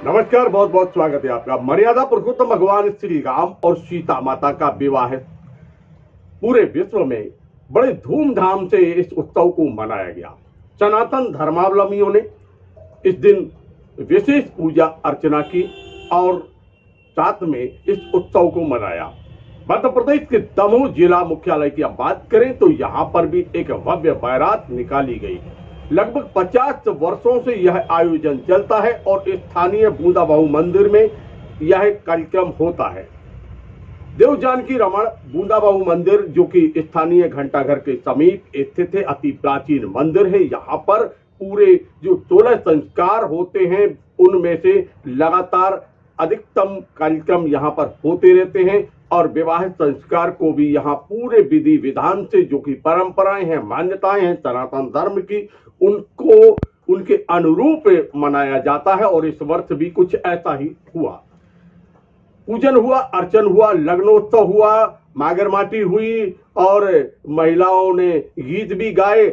नमस्कार, बहुत बहुत स्वागत है आपका। मर्यादा पुरुषोत्तम भगवान श्री राम और सीता माता का विवाह पूरे विश्व में बड़े धूमधाम से इस उत्सव को मनाया गया। सनातन धर्मावलंबियों ने इस दिन विशेष पूजा अर्चना की और साथ में इस उत्सव को मनाया। मध्य प्रदेश के दमोह जिला मुख्यालय की अब बात करें तो यहाँ पर भी एक भव्य बारात निकाली गई। लगभग 50 वर्षों से यह आयोजन चलता है और स्थानीय बूंदा बहू मंदिर में यह कार्यक्रम होता है। देव जानकी रमण बूंदा बहू मंदिर, जो कि स्थानीय घंटाघर के समीप स्थित है, अति प्राचीन मंदिर है। यहाँ पर पूरे जो 16 संस्कार होते हैं उनमें से लगातार अधिकतम कार्यक्रम यहाँ पर होते रहते हैं और विवाह संस्कार को भी यहाँ पूरे विधि विधान से, जो कि परंपराएं हैं, मान्यताएं हैं सनातन धर्म की, उनको उनके अनुरूप मनाया जाता है। और इस वर्ष भी कुछ ऐसा ही हुआ। पूजन हुआ, अर्चन हुआ, लग्नोत्सव हुआ, मागरमाटी हुई और महिलाओं ने गीत भी गाए।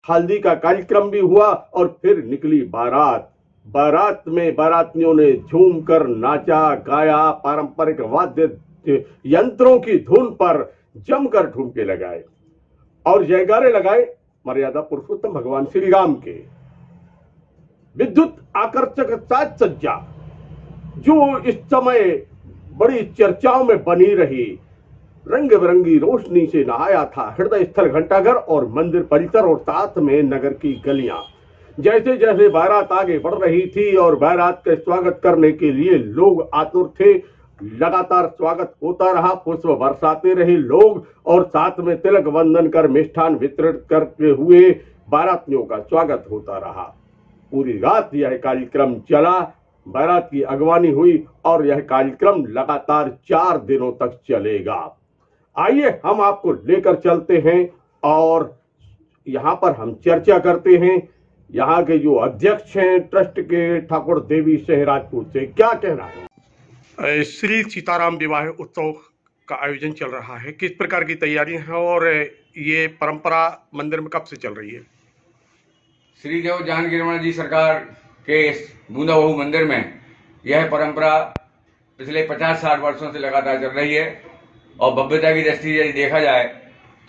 हल्दी का कार्यक्रम भी हुआ और फिर निकली बारात। बारात में बारातियों ने झूमकर नाचा गाया, पारंपरिक वाद्य यंत्रों की धुन पर जमकर ठुमके लगाए और जयकारे लगाए मर्यादा पुरुषोत्तम भगवान श्री राम के। विद्युत आकर्षक साज सज्जा जो इस समय बड़ी चर्चाओं में बनी रही, रंग बिरंगी रोशनी से नहाया था हृदय स्थल घंटाघर और मंदिर परिसर और साथ में नगर की गलियां। जैसे जैसे बारात आगे बढ़ रही थी और बारात का स्वागत करने के लिए लोग आतुर थे, लगातार स्वागत होता रहा, पुष्प बरसाते रहे लोग और साथ में तिलक वंदन कर मिष्ठान वितरित करते हुए बारातियों का स्वागत होता रहा। पूरी रात यह कार्यक्रम चला, बारात की अगवानी हुई और यह कार्यक्रम लगातार 4 दिनों तक चलेगा। आइए हम आपको लेकर चलते हैं और यहाँ पर हम चर्चा करते हैं यहाँ के जो अध्यक्ष हैं ट्रस्ट के, ठाकुर देवी सिंह राजपूत से। क्या कहना है? श्री सीताराम विवाह उत्सव का आयोजन चल रहा है, किस प्रकार की तैयारियां हैं और ये परंपरा मंदिर में कब से चल रही है? श्री देव जानकी रमण जी सरकार के बूंदा बहू मंदिर में यह परंपरा पिछले 50-60 वर्षों से लगातार चल रही है और भव्यता की दृष्टि यदि देखा जाए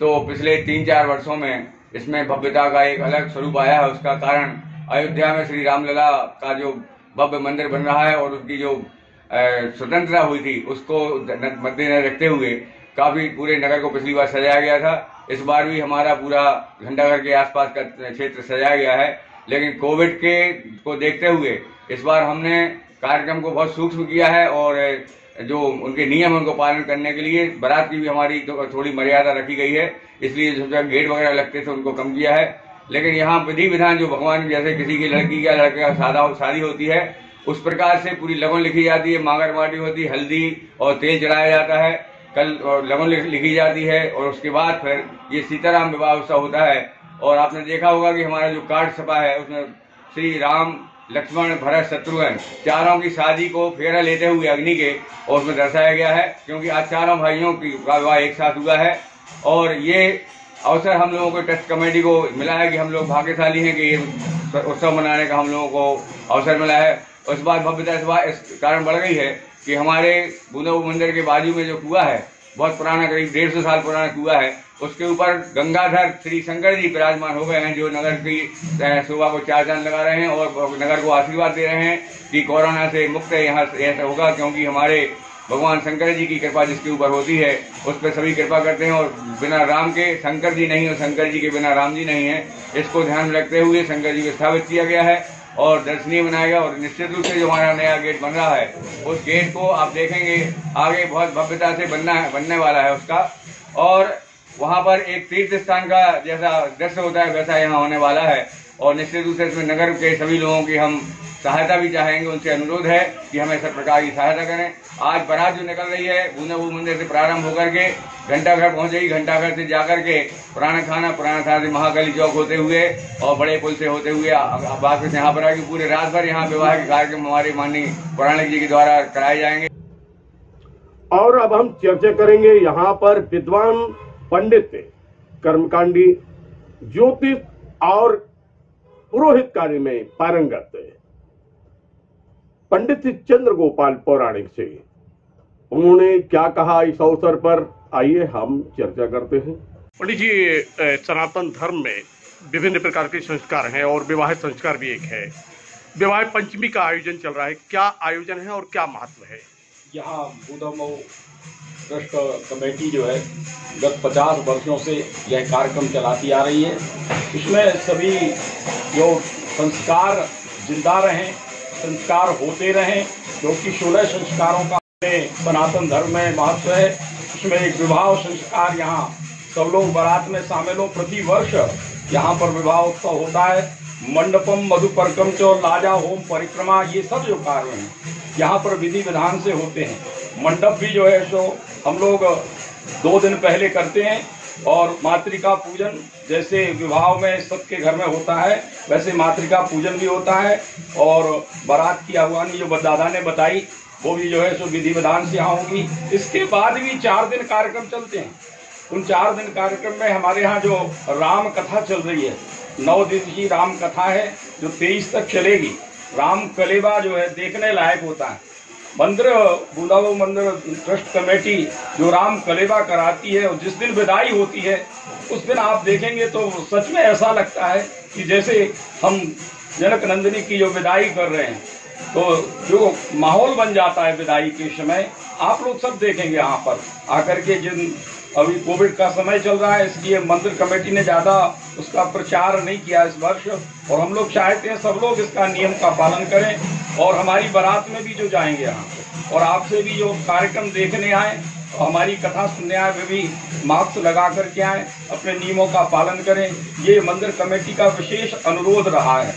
तो पिछले 3-4 वर्षों में इसमें भव्यता का एक अलग स्वरूप आया है। उसका कारण अयोध्या में श्री रामलला का जो भव्य मंदिर बन रहा है और उसकी जो स्वतंत्रता हुई थी उसको मद्देनजर रखते हुए काफी पूरे नगर को पिछली बार सजाया गया था। इस बार भी हमारा पूरा घंटाघर के आसपास का क्षेत्र सजाया गया है, लेकिन कोविड को देखते हुए इस बार हमने कार्यक्रम को बहुत सूक्ष्म किया है और जो उनके नियम उनको पालन करने के लिए बारात की भी हमारी थोड़ी मर्यादा रखी गई है, इसलिए जो गेट वगैरह लगते थे उनको कम किया है। लेकिन यहाँ विधि विधान जो भगवान जैसे किसी की लड़की या लड़के का शादी होती है उस प्रकार से पूरी लगन लिखी जाती है, मांगरमाटी होती है, हल्दी और तेल चढ़ाया जाता है, कल लगन लिखी जाती है और उसके बाद फिर ये सीताराम विवाह उत्सव होता है। और आपने देखा होगा कि हमारा जो कार्ड छपा है उसमें श्री राम, लक्ष्मण, भरत, शत्रुघ्न चारों की शादी को फेरा लेते हुए अग्नि के और उसमें दर्शाया गया है, क्योंकि आज चारों भाइयों की विवाह एक साथ हुआ है। और ये अवसर हम लोगों को ट्रस्ट कमेटी को मिला है कि हम लोग भाग्यशाली हैं कि ये उत्सव मनाने का हम लोगों को अवसर मिला है। उस बार भव्यता इस कारण बढ़ गई है कि हमारे बूंदा बहू मंदिर के बाजू में जो कुआं है, बहुत पुराना, करीब 150 साल पुराना कुआं है, उसके ऊपर गंगाधर श्री शंकर जी विराजमान हो गए हैं, जो नगर की शोभा को 4 चांद लगा रहे हैं और नगर को आशीर्वाद दे रहे हैं कि कोरोना से मुक्त यहाँ ऐसा होगा, क्योंकि हमारे भगवान शंकर जी की कृपा जिसके ऊपर होती है उस पर सभी कृपा करते हैं और बिना राम के शंकर जी नहीं और शंकर जी के बिना राम जी नहीं है। इसको ध्यान में रखते हुए शंकर जी को स्थापित किया गया है और दर्शनीय बनाया गया। और निश्चित रूप से जो हमारा नया गेट बन रहा है उस गेट को आप देखेंगे आगे बहुत भव्यता से बनने वाला है उसका। और वहां पर एक तीर्थ स्थान का जैसा दृश्य होता है वैसा यहाँ होने वाला है। और निश्चित रूप से इसमें नगर के सभी लोगों की हम सहायता भी चाहेंगे। उनसे अनुरोध है कि हमें सब प्रकार की सहायता करें। आज बारात जो निकल रही है बूंदा बहु मंदिर से प्रारंभ होकर के घंटाघर पहुंचेगी। घंटाघर से जाकर के पुराना थाना से महाकाली चौक होते हुए और बड़े पुल से होते हुए वापस यहाँ पर आएगी। पूरे रात भर यहाँ विवाह के कार्यक्रम हमारे माननीय पौराणिक जी के द्वारा कराए जाएंगे। और अब हम चर्चा करेंगे यहाँ पर विद्वान पंडित, कर्मकांडी, ज्योतिष और पुरोहित कार्य में पारंगत पंडित चंद्र गोपाल पौराणिक से उन्होंने क्या कहा इस अवसर पर, आइए हम चर्चा करते हैं। पंडित जी, सनातन धर्म में विभिन्न प्रकार के संस्कार हैं और विवाह संस्कार भी एक है। विवाह पंचमी का आयोजन चल रहा है, क्या आयोजन है और क्या महत्व है? यहाँ बूंदा महू ट्रस्ट कमेटी जो है गत 50 वर्षों से यह कार्यक्रम चलाती आ रही है। इसमें सभी जो संस्कार जिंदा रहें, संस्कार होते रहें, क्योंकि 16 संस्कारों का सनातन धर्म में महत्व है। इसमें एक विवाह संस्कार, यहाँ सब लोग बारात में शामिल हो। प्रति वर्ष यहाँ पर विवाह उत्सव होता है। मंडपम मधुपर्कम चो लाजा होम परिक्रमा, ये सब जो कार्य हैं यहाँ पर विधि विधान से होते हैं। मंडप भी जो है सो हम लोग 2 दिन पहले करते हैं और मातृका पूजन जैसे विवाह में सबके घर में होता है वैसे मातृका पूजन भी होता है। और बारात की आह्वानी जो दादा ने बताई वो भी जो है सो विधि विधान से यहाँ होगी। इसके बाद भी 4 दिन कार्यक्रम चलते हैं। उन 4 दिन कार्यक्रम में हमारे यहाँ जो राम कथा चल रही है, 9 दिवसीय राम कथा है जो 23 तक चलेगी। राम कलेवा जो है देखने लायक होता है। मंदिर बूंदा बहु मंदिर ट्रस्ट कमेटी जो राम कलेवा कराती है और जिस दिन विदाई होती है उस दिन आप देखेंगे तो सच में ऐसा लगता है कि जैसे हम जनक नंदिनी की जो विदाई कर रहे हैं, तो जो माहौल बन जाता है विदाई के समय, आप लोग सब देखेंगे यहाँ पर आकर के। जिन अभी कोविड का समय चल रहा है इसलिए मंदिर कमेटी ने ज़्यादा उसका प्रचार नहीं किया इस वर्ष, और हम लोग चाहते हैं सब लोग इसका नियम का पालन करें। और हमारी बारात में भी जो जाएंगे यहाँ और आपसे भी जो कार्यक्रम देखने आए, हमारी कथा सुनने आए, वे भी मास्क लगा करके आए, अपने नियमों का पालन करें। ये मंदिर कमेटी का विशेष अनुरोध रहा है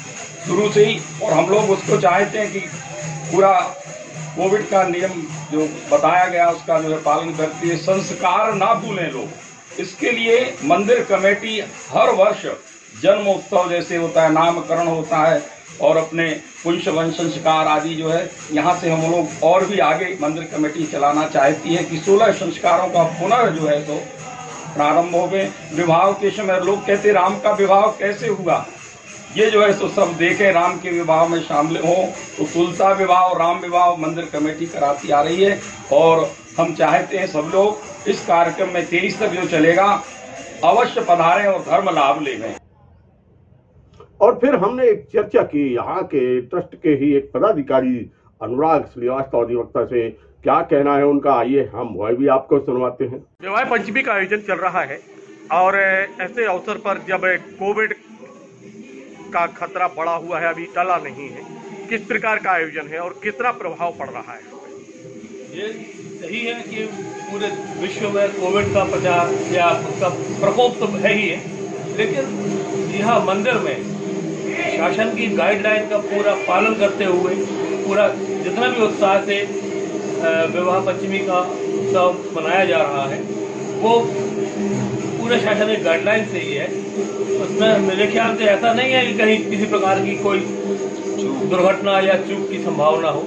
शुरू से ही, और हम लोग उसको चाहते हैं कि पूरा कोविड का नियम जो बताया गया उसका जो है पालन करती है। संस्कार ना भूलें लोग। इसके लिए मंदिर कमेटी हर वर्ष जन्म उत्सव जैसे होता है, नामकरण होता है और अपने पुंस वंश संस्कार आदि जो है यहाँ से हम लोग और भी आगे मंदिर कमेटी चलाना चाहती है कि 16 संस्कारों का पुनः जो है तो प्रारंभ हो गए। विवाह के समय लोग कहते राम का विवाह कैसे हुआ, ये जो है तो सब देखें, राम के विवाह में शामिल हो। तो तुलसा विवाह और राम विवाह मंदिर कमेटी कराती आ रही है और हम चाहते हैं सब लोग इस कार्यक्रम में 23 तक जो चलेगा अवश्य पधारें और धर्म लाभ लें। और फिर हमने एक चर्चा की यहाँ के ट्रस्ट के ही एक पदाधिकारी अनुराग श्रीवास्तव अधिवक्ता से, क्या कहना है उनका, आइए हम वह भी आपको सुनवाते हैं। विवाह पंचमी का आयोजन चल रहा है और ऐसे अवसर पर जब कोविड का खतरा बढ़ा हुआ है, अभी टला नहीं है, किस प्रकार का आयोजन है और कितना प्रभाव पड़ रहा है? ये सही है कि पूरे विश्व में कोविड का प्रचार या उसका प्रकोप तो है ही है, लेकिन यहाँ मंदिर में शासन की गाइडलाइन का पूरा पालन करते हुए पूरा जितना भी उत्साह से विवाह पंचमी का उत्सव मनाया जा रहा है वो पूरे शासन की गाइडलाइन से ही है। उसमें मेरे ख्याल से ऐसा नहीं है कि कहीं किसी प्रकार की कोई दुर्घटना या चूक की संभावना हो।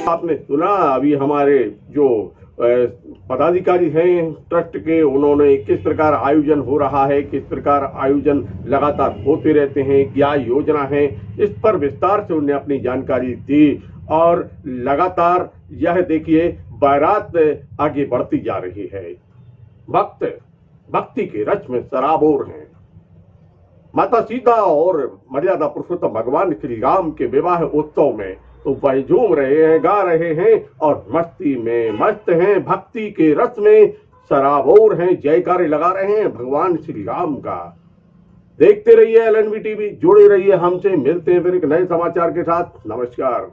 आपने सुना अभी हमारे जो पदाधिकारी हैं ट्रस्ट के, उन्होंने किस प्रकार आयोजन हो रहा है, किस प्रकार आयोजन लगातार होते रहते हैं, क्या योजना है, इस पर विस्तार से उन्हें अपनी जानकारी दी। और लगातार यह देखिए बारात आगे बढ़ती जा रही है। भक्त भक्ति के रच में सराबोर हैं। माता सीता और मर्यादा पुरुषोत्तम भगवान श्री राम के विवाह उत्सव में तो वह झूम रहे हैं, गा रहे हैं और मस्ती में मस्त हैं, भक्ति के रस में सराबोर हैं, जयकारे लगा रहे हैं भगवान श्री राम का। देखते रहिए LNV TV, जुड़े रहिए हमसे। मिलते हैं फिर एक नए समाचार के साथ। नमस्कार।